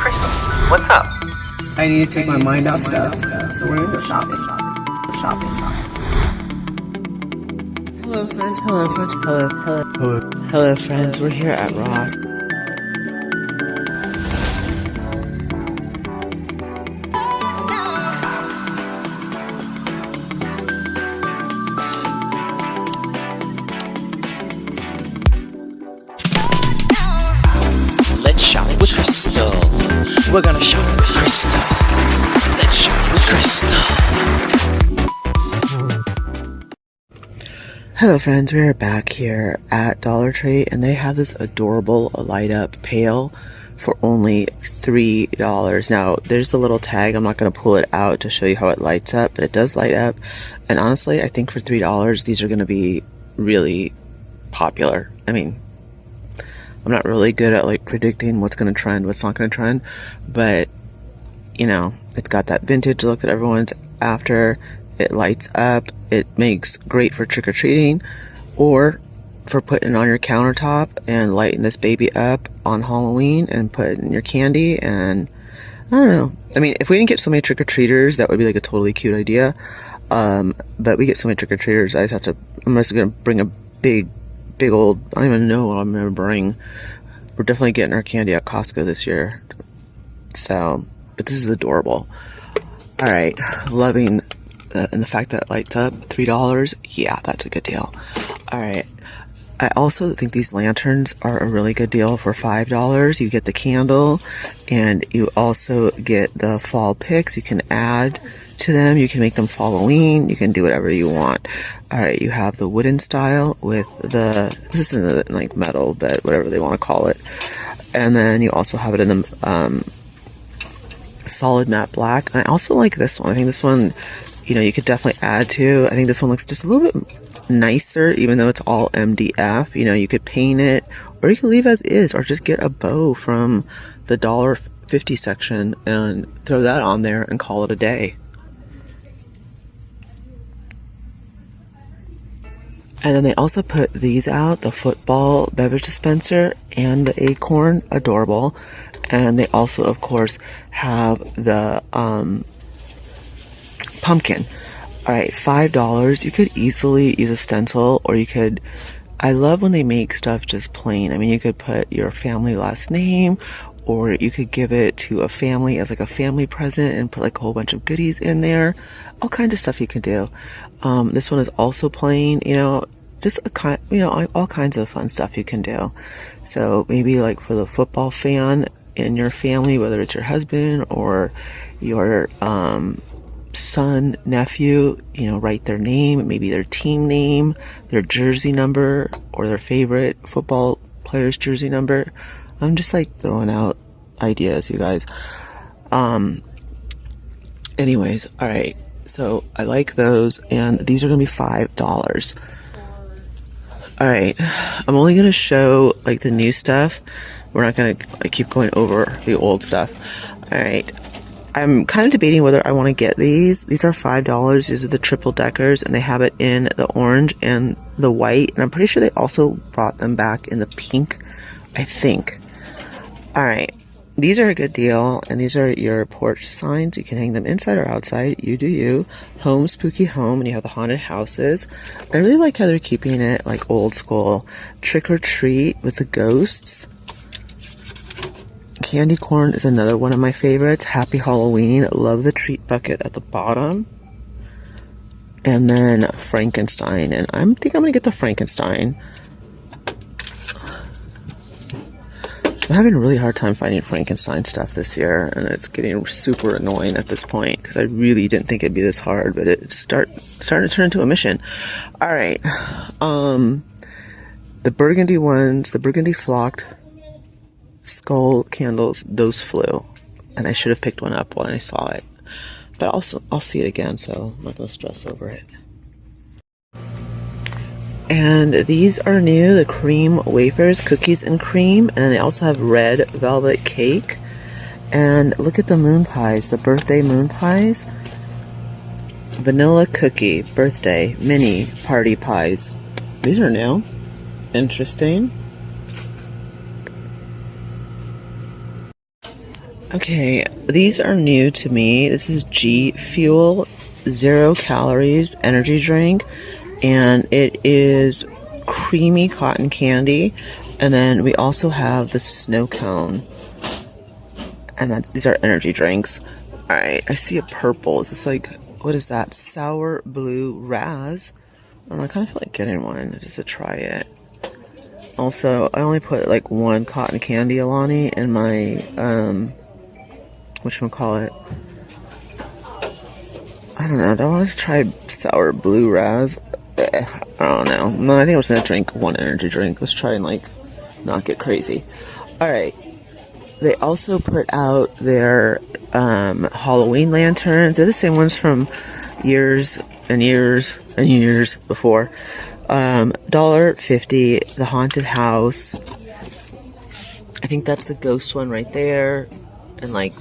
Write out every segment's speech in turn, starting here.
Crystal, what's up? I need to take my mind off stuff, so we're gonna go shopping. Hello friends, hello friends, we're here at Ross. Let's shop with Crystal. We're gonna shop with Crystal. Let's shop with Crystal. Hello friends, we're back here at Dollar Tree and they have this adorable light up pail for only $3. Now there's the little tag, I'm not going to pull it out to show you how it lights up, but it does light up, and honestly I think for $3 these are going to be really popular. I mean, I'm not really good at like predicting what's going to trend, what's not going to trend, but you know, it's got that vintage look that everyone's after. It lights up. It makes great for trick-or-treating or for putting it on your countertop and lighting this baby up on Halloween and put it in your candy. And I don't know. I mean, if we didn't get so many trick-or-treaters, that would be like a totally cute idea. But we get so many trick-or-treaters, I just have to, I'm just going to bring a big old, I don't even know what I'm going to bring. We're definitely getting our candy at Costco this year. So, but this is adorable. All right. Loving and the fact that it lights up. $3, yeah, that's a good deal. All right, I also think these lanterns are a really good deal for $5. You get the candle and you also get the fall picks. You can add to them, you can make them Halloween, you can do whatever you want. All right, you have the wooden style with the, this isn't like metal, but whatever they want to call it, and then you also have it in the solid matte black. And I also like this one. I think this one, you know, you could definitely add to. I think this one looks just a little bit nicer, even though it's all MDF. You know, you could paint it, or you could leave as is, or just get a bow from the $1.50 section and throw that on there and call it a day. And then they also put these out, the football beverage dispenser and the acorn, adorable. And they also, of course, have the pumpkin. All right, $5. You could easily use a stencil, or you could, I love when they make stuff just plain. I mean, you could put your family last name, or you could give it to a family as like a family present and put like a whole bunch of goodies in there. All kinds of stuff you can do. This one is also plain, you know, just a kind, you know, all kinds of fun stuff you can do. So maybe like for the football fan in your family, whether it's your husband or your son, nephew, you know, write their name, maybe their team name, their jersey number, or their favorite football player's jersey number. I'm just like throwing out ideas, you guys. Anyways, all right. So I like those, and these are gonna be $5. All right, I'm only gonna show like the new stuff. We're not gonna like keep going over the old stuff. All right, I'm kind of debating whether I want to get these. These are $5. These are the triple deckers, and they have it in the orange and the white, and I'm pretty sure they also brought them back in the pink, I think. All right. These are a good deal, and these are your porch signs. You can hang them inside or outside. You do you. Home, spooky home, and you have the haunted houses. I really like how they're keeping it like old school. Trick or treat with the ghosts. Candy corn is another one of my favorites. Happy Halloween. Love the treat bucket at the bottom. And then Frankenstein, and I think I'm gonna get the Frankenstein. I'm having a really hard time finding Frankenstein stuff this year, and it's getting super annoying at this point because I really didn't think it'd be this hard, but it's starting to turn into a mission. All right, the burgundy ones, the burgundy flocked skull candles, those flew, and I should have picked one up when I saw it, but I'll see it again, so I'm not gonna stress over it. And these are new, the cream wafers, cookies and cream, and they also have red velvet cake. And look at the moon pies, the birthday moon pies. Vanilla cookie, birthday, mini party pies. These are new. Interesting. Okay, these are new to me. This is G Fuel 0 calories energy drink, and it is creamy cotton candy. And then we also have the snow cone, and these are energy drinks. All right, I see a purple. Is this like, what is that? Sour blue raz. I don't know, I kind of feel like getting one just to try it. Also, I only put like one cotton candy Alani in my whatchamacallit. I don't know. Do I want to try sour blue raz? I don't know. No, I think I was gonna drink one energy drink. Let's try and like not get crazy. All right. They also put out their Halloween lanterns. They're the same ones from years and years and years before. $1.50. The haunted house. I think that's the ghost one right there. And like,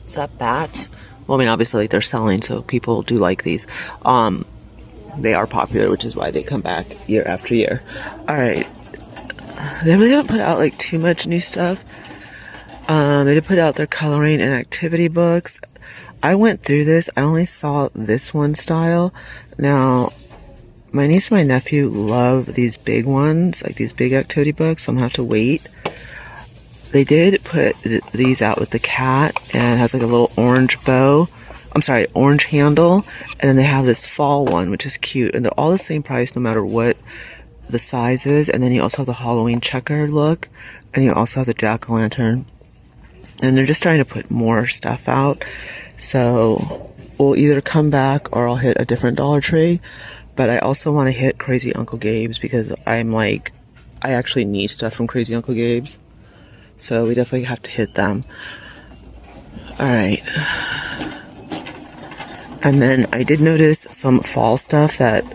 is that bats? Well, I mean, obviously, like, they're selling, so people do like these. They are popular, which is why they come back year after year. All right. They really haven't put out, like, too much new stuff. They did put out their coloring and activity books. I went through this. I only saw this one style. Now, my niece and my nephew love these big ones, like these big activity books, so I'm going to have to wait. They did put these out with the cat, and it has like a little orange bow. I'm sorry, orange handle. And then they have this fall one, which is cute. And they're all the same price no matter what the size is. And then you also have the Halloween checker look. And you also have the jack-o'-lantern. And they're just trying to put more stuff out. So we'll either come back or I'll hit a different Dollar Tree. But I also want to hit Crazy Uncle Gabe's because I'm like, I actually need stuff from Crazy Uncle Gabe's. So we definitely have to hit them. Alright. And then I did notice some fall stuff that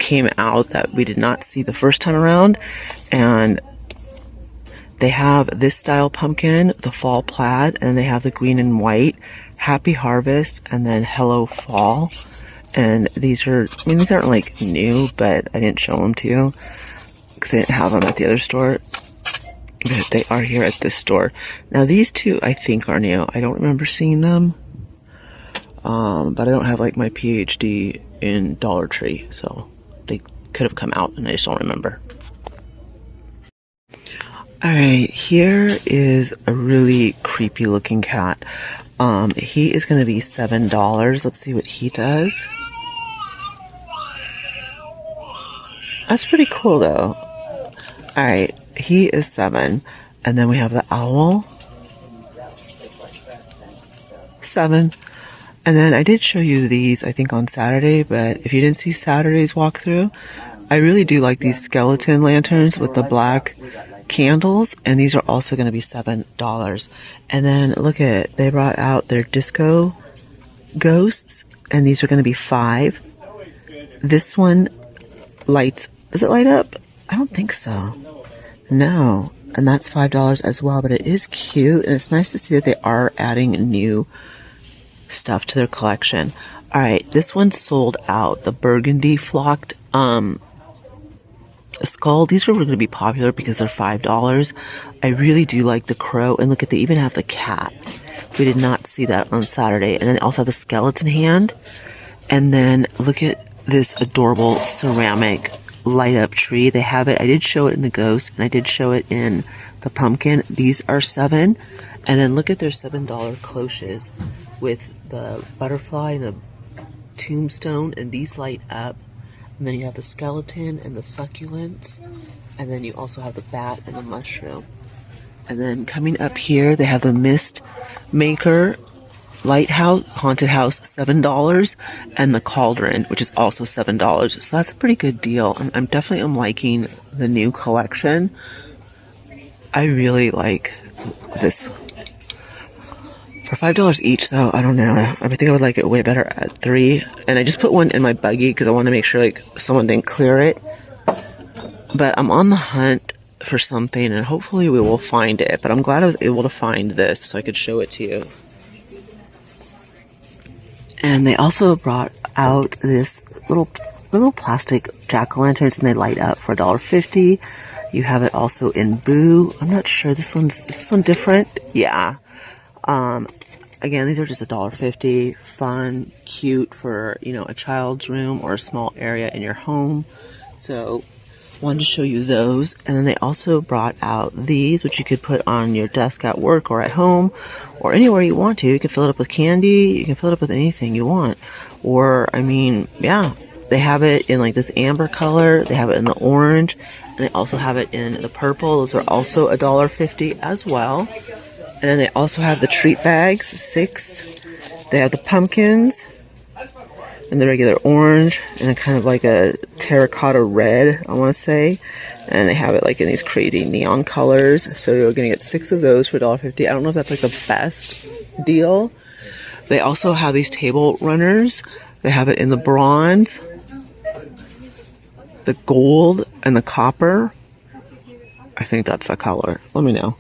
came out that we did not see the first time around. And they have this style pumpkin, the fall plaid, and they have the green and white, Happy Harvest, and then Hello Fall. And these are, I mean, these aren't like new, but I didn't show them to you because I didn't have them at the other store. But they are here at this store. Now these two I think are new. I don't remember seeing them. But I don't have like my PhD in Dollar Tree, so they could have come out and I just don't remember. Alright, here is a really creepy looking cat. He is going to be $7. Let's see what he does. That's pretty cool though. Alright, he is $7. And then we have the owl. $7. And then I did show you these, I think, on Saturday, but if you didn't see Saturday's walkthrough, I really do like these skeleton lanterns with the black candles, and these are also going to be $7. And then look at it, they brought out their disco ghosts, and these are going to be $5. This one lights, does it light up? I don't think so. No, and that's $5 as well, but it is cute, and it's nice to see that they are adding new stuff to their collection. Alright, this one sold out. The burgundy flocked skull. These were going to be popular because they're $5. I really do like the crow, and look at, they even have the cat. We did not see that on Saturday. And then they also have the skeleton hand. And then look at this adorable ceramic light up tree. They have it, I did show it in the ghost, and I did show it in the pumpkin. These are $7. And then look at their $7 cloches with the butterfly and the tombstone, and these light up. And then you have the skeleton and the succulents, and then you also have the bat and the mushroom. And then coming up here, they have the mist maker lighthouse haunted house, $7, and the cauldron, which is also $7. So that's a pretty good deal. I'm definitely liking the new collection. I really like this. For $5 each, though, I don't know. I think I would like it way better at $3. And I just put one in my buggy because I want to make sure like someone didn't clear it. But I'm on the hunt for something, and hopefully we will find it. But I'm glad I was able to find this so I could show it to you. And they also brought out this little plastic jack-o'-lanterns, and they light up for $1.50. You have it also in Boo. I'm not sure, is this one different? Yeah. Again, these are just $1.50. Fun, cute for, you know, a child's room or a small area in your home. So, wanted to show you those. And then they also brought out these, which you could put on your desk at work or at home or anywhere you want to. You can fill it up with candy. You can fill it up with anything you want. Or, I mean, yeah, they have it in like this amber color. They have it in the orange. And they also have it in the purple. Those are also $1.50 as well. And then they also have the treat bags, 6. They have the pumpkins and the regular orange and kind of like a terracotta red, I want to say. And they have it like in these crazy neon colors. So you're going to get 6 of those for $1.50. I don't know if that's like the best deal. They also have these table runners. They have it in the bronze, the gold, and the copper. I think that's the color. Let me know.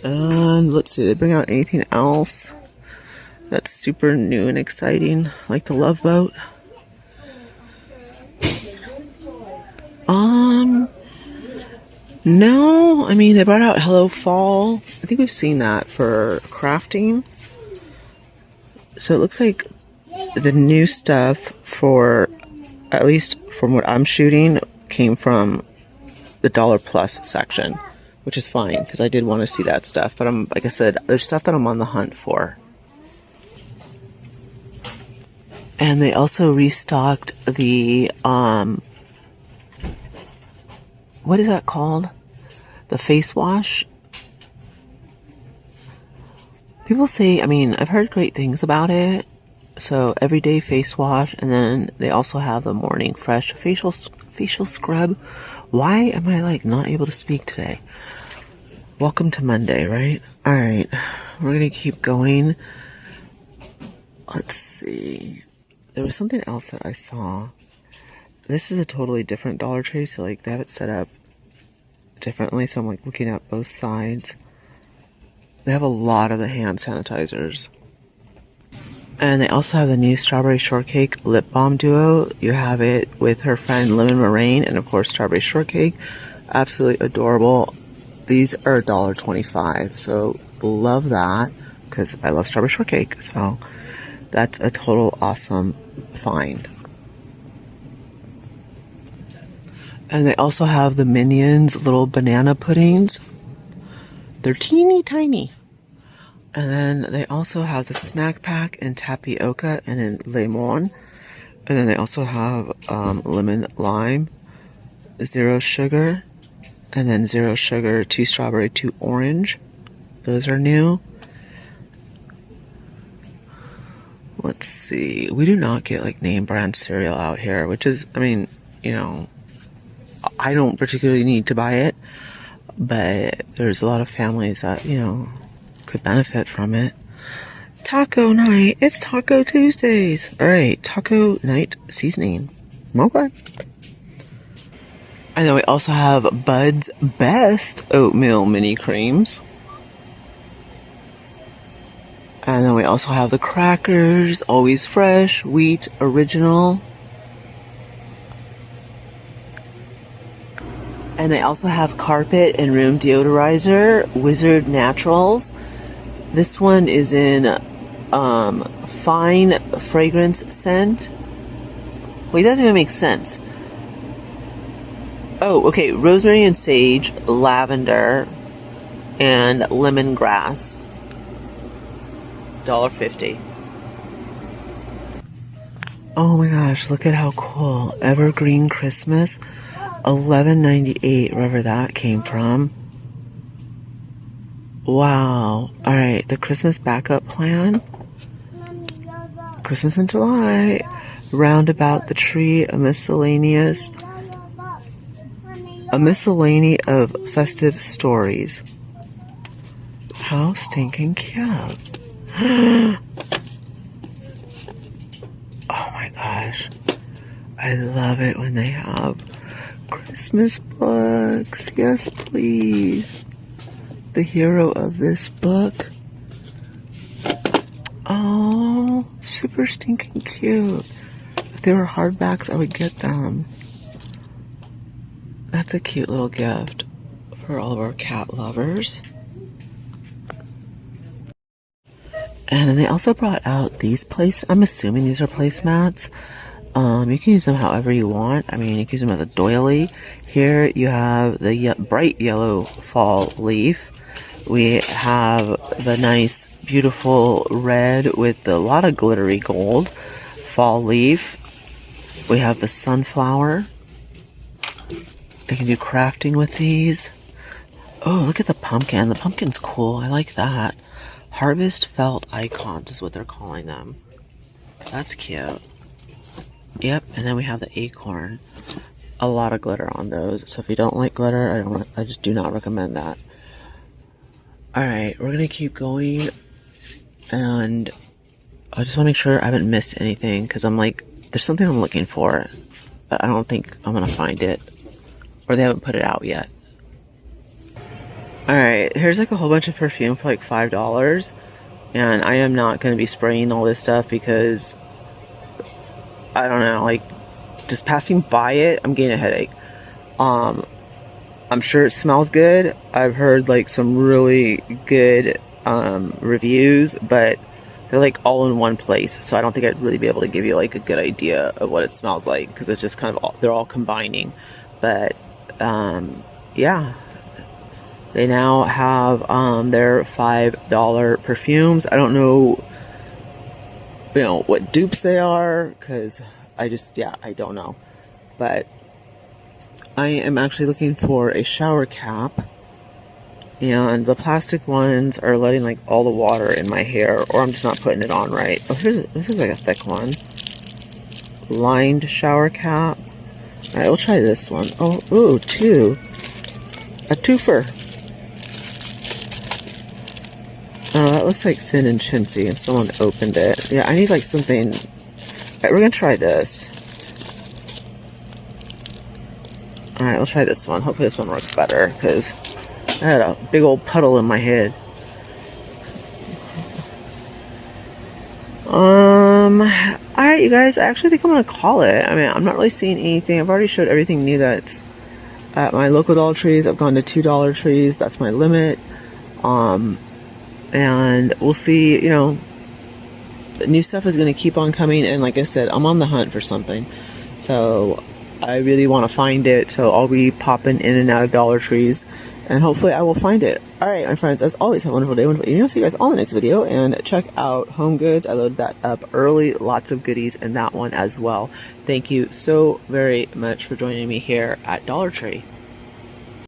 And let's see, they bring out anything else that's super new and exciting, like the Love Boat. No, I mean, they brought out Hello Fall. I think we've seen that for crafting. So it looks like the new stuff for, at least from what I'm shooting, came from the $1 Plus section, which is fine because I did want to see that stuff. But I'm, like I said, there's stuff that I'm on the hunt for. And they also restocked the, what is that called? The face wash. People say, I mean, I've heard great things about it. So everyday face wash, and then they also have the morning fresh facial scrub. Why am I like not able to speak today? Welcome to Monday, right? All right, we're gonna keep going. Let's see. There was something else that I saw. This is a totally different Dollar Tree, so like they have it set up differently. So I'm like looking at both sides. They have a lot of the hand sanitizers. And they also have the new Strawberry Shortcake Lip Balm Duo. You have it with her friend Lemon Meringue and of course Strawberry Shortcake. Absolutely adorable. These are $1.25. So love that because I love Strawberry Shortcake. So that's a total awesome find. And they also have the Minions little banana puddings. They're teeny tiny. And then they also have the snack pack in tapioca and in lemon. And then they also have lemon lime, 0 sugar, and then 0 sugar, 2 strawberry, 2 orange. Those are new. Let's see. We do not get like name brand cereal out here, which is, I mean, you know, I don't particularly need to buy it, but there's a lot of families that, you know, could benefit from it. Taco night. It's Taco Tuesdays. All right, taco night seasoning. Okay. And then we also have Bud's Best oatmeal mini creams. And then we also have the crackers, always fresh, wheat original. And they also have carpet and room deodorizer, Wizard Naturals. This one is in fine fragrance scent. Wait, that doesn't even make sense. Oh, okay. Rosemary and sage, lavender, and lemongrass. $1.50. Oh my gosh, look at how cool. Evergreen Christmas. $11.98, wherever that came from. Wow. Alright, the Christmas backup plan. Christmas in July. Roundabout the tree, a miscellany of festive stories. How stinking cute. Oh my gosh. I love it when they have Christmas books. Yes, please. The hero of this book. Oh, super stinking cute. If they were hardbacks, I would get them. That's a cute little gift for all of our cat lovers. And then they also brought out these I'm assuming these are placemats. You can use them however you want. I mean, you can use them as a doily. Here you have the bright yellow fall leaf. We have the nice, beautiful red with a lot of glittery gold fall leaf. We have the sunflower. You can do crafting with these. Oh, look at the pumpkin. The pumpkin's cool. I like that. Harvest felt icons is what they're calling them. That's cute. Yep, and then we have the acorn. A lot of glitter on those. So if you don't like glitter, I just do not recommend that. Alright, we're gonna keep going. And I just want to make sure I haven't missed anything, because I'm like, there's something I'm looking for, but I don't think I'm gonna find it. Or they haven't put it out yet. Alright, here's like a whole bunch of perfume for like $5. And I am not going to be spraying all this stuff because, I don't know, like, just passing by it, I'm getting a headache. I'm sure it smells good. I've heard like some really good reviews, but they're like all in one place. So I don't think I'd really be able to give you like a good idea of what it smells like, because it's just kind of, they're all combining. But, yeah. They now have their $5 perfumes. I don't know, what dupes they are, because I don't know. But I am actually looking for a shower cap, and the plastic ones are letting like all the water in my hair, or I'm just not putting it on right. Oh, this is like a thick one. Lined shower cap. Alright, we'll try this one. Oh, ooh, two. A twofer. Oh, that looks like thin and chintzy, and someone opened it. Yeah, I need like something. Alright, we're gonna try this. Alright, we'll try this one. Hopefully this one works better, because I had a big old puddle in my head. Alright, you guys, I actually think I'm gonna call it. I mean, I'm not really seeing anything. I've already showed everything new that's at my local Dollar Trees. I've gone to $2 trees. That's my limit. And we'll see, the new stuff is going to keep on coming, and like I said, I'm on the hunt for something, so I really want to find it, so I'll be popping in and out of Dollar Trees, and hopefully I will find it. Alright, my friends, as always, have a wonderful day, wonderful evening. I'll see you guys all in the next video, and check out Home Goods. I loaded that up early, lots of goodies in that one as well. Thank you so very much for joining me here at Dollar Tree.